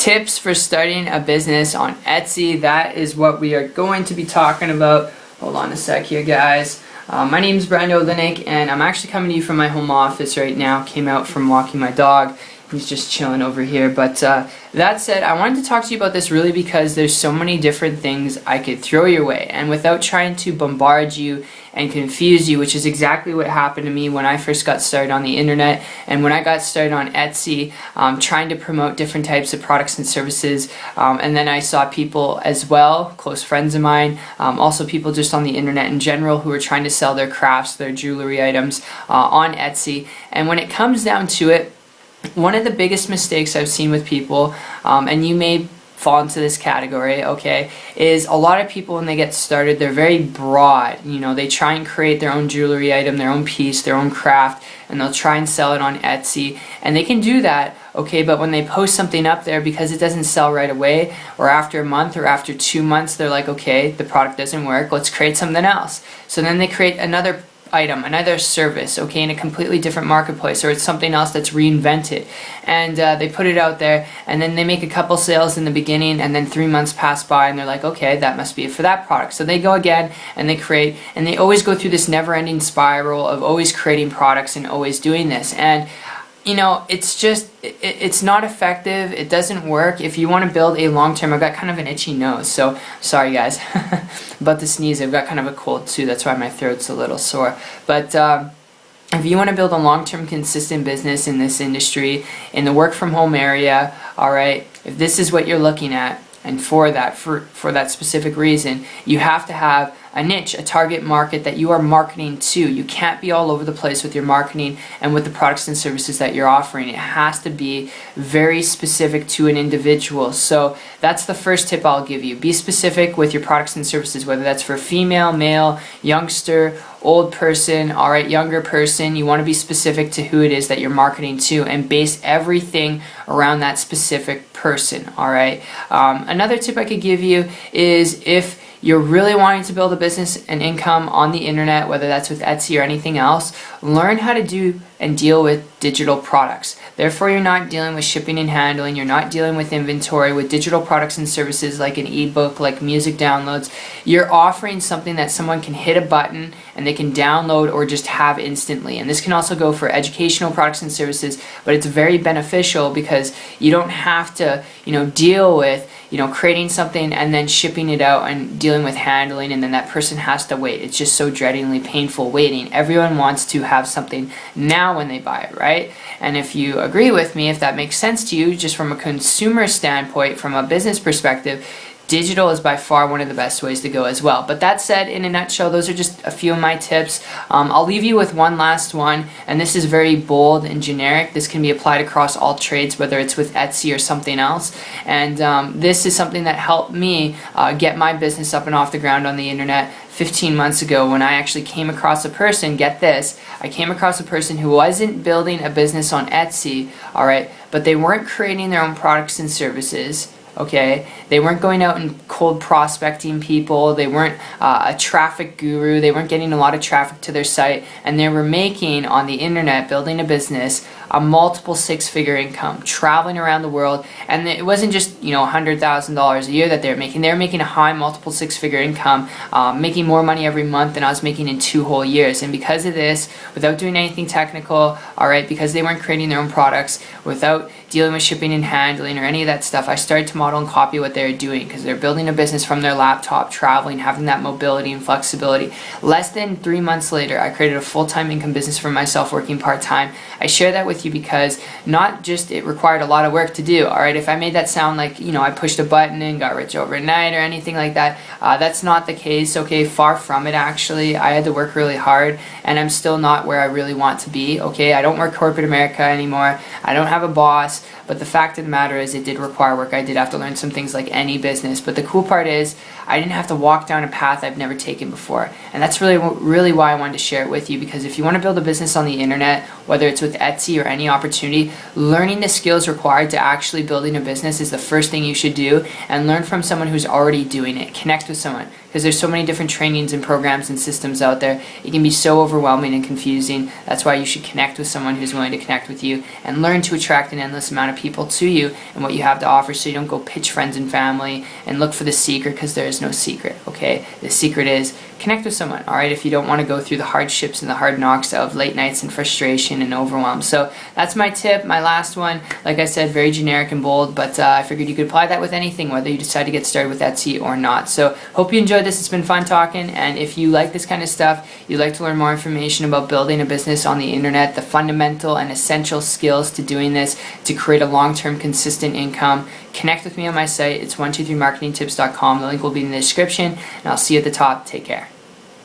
tips for starting a business on Etsy. That is what we are going to be talking about. Hold on a sec here, guys. My name is Brando Linick, and I'm actually coming to you from my home office right now. Came out from walking my dog. He's just chilling over here. But that said, I wanted to talk to you about this really because there's so many different things I could throw your way. And without trying to bombard you and confuse you, which is exactly what happened to me when I first got started on the internet and when I got started on Etsy, trying to promote different types of products and services. And then I saw people as well, close friends of mine, also people just on the internet in general who are trying to sell their crafts, their jewelry items on Etsy. And when it comes down to it, one of the biggest mistakes I've seen with people, and you may fall into this category, okay, is a lot of people when they get started, they're very broad. You know, they try and create their own jewelry item, their own piece, their own craft, and they'll try and sell it on Etsy. And they can do that, okay, but when they post something up there, because it doesn't sell right away, or after a month or after 2 months, they're like, okay, the product doesn't work, let's create something else. So then they create another item, another service, okay, in a completely different marketplace, or it's something else that's reinvented, and they put it out there, and then they make a couple sales in the beginning, and then 3 months pass by, and they're like, okay, that must be it for that product. So they go again, and they create, and they always go through this never-ending spiral of always creating products and always doing this. And you know, it's just, it's not effective. It doesn't work. If you want to build a long-term, I've got kind of an itchy nose, so sorry guys about the sneeze. I've got kind of a cold too, that's why my throat's a little sore. But if you want to build a long-term consistent business in this industry, in the work-from-home area, alright, if this is what you're looking at, and for that specific reason, you have to have a niche, a target market that you are marketing to. You can't be all over the place with your marketing and with the products and services that you're offering. It has to be very specific to an individual. So that's the first tip I'll give you. Be specific with your products and services, whether that's for female, male, youngster, old person, alright, younger person. You want to be specific to who it is that you're marketing to and base everything around that specific person, alright. Another tip I could give you is if you're really wanting to build a business and income on the internet, whether that's with Etsy or anything else, learn how to do and deal with digital products. Therefore, you're not dealing with shipping and handling, you're not dealing with inventory, with digital products and services like an ebook, like music downloads. You're offering something that someone can hit a button and they can download or just have instantly. And this can also go for educational products and services, but it's very beneficial because you don't have to, deal with creating something and then shipping it out and dealing with handling, and then that person has to wait. It's just so dreadingly painful waiting. Everyone wants to have something now when they buy it, right? And if you agree with me, if that makes sense to you, just from a consumer standpoint, from a business perspective, digital is by far one of the best ways to go as well. But that said, in a nutshell, those are just a few of my tips. I'll leave you with one last one, and this is very bold and generic. This can be applied across all trades, whether it's with Etsy or something else. And this is something that helped me get my business up and off the ground on the internet 15 months ago when I actually came across a person, get this, I came across a person who wasn't building a business on Etsy, alright, but they weren't creating their own products and services. Okay, they weren't going out and cold prospecting people, they weren't a traffic guru, they weren't getting a lot of traffic to their site, and they were making on the internet, building a business, a multiple six-figure income, traveling around the world. And it wasn't just $100,000 a year that they were making a high multiple six-figure income, making more money every month than I was making in 2 whole years. And because of this, without doing anything technical, alright, because they weren't creating their own products, without dealing with shipping and handling or any of that stuff, I started to model and copy what they were doing, because they're building a business from their laptop, traveling, having that mobility and flexibility. Less than 3 months later, I created a full-time income business for myself, working part-time. I share that with you because not just it required a lot of work to do, alright? If I made that sound like, I pushed a button and got rich overnight or anything like that, that's not the case, okay? Far from it, actually. I had to work really hard, and I'm still not where I really want to be, okay? I don't work corporate America anymore. I don't have a boss. But the fact of the matter is, it did require work. I did have to learn some things like any business. But the cool part is, I didn't have to walk down a path I've never taken before. And that's really why I wanted to share it with you. Because if you want to build a business on the internet, whether it's with Etsy or any opportunity, learning the skills required to actually building a business is the first thing you should do. And learn from someone who's already doing it. Connect with someone. Because there's so many different trainings and programs and systems out there. It can be so overwhelming and confusing. That's why you should connect with someone who's willing to connect with you and learn to attract an endless amount of people to you and what you have to offer, so you don't go pitch friends and family and look for the secret, because there is no secret, okay? The secret is connect with someone, all right, if you don't want to go through the hardships and the hard knocks of late nights and frustration and overwhelm. So that's my tip. My last one, like I said, very generic and bold, but I figured you could apply that with anything, whether you decide to get started with Etsy or not. So hope you enjoyed this. It's been fun talking, and if you like this kind of stuff, you'd like to learn more information about building a business on the internet, the fundamental and essential skills to doing this to create a long-term consistent income, connect with me on my site. It's 123marketingtips.com. The link will be in the description, and I'll see you at the top. Take care.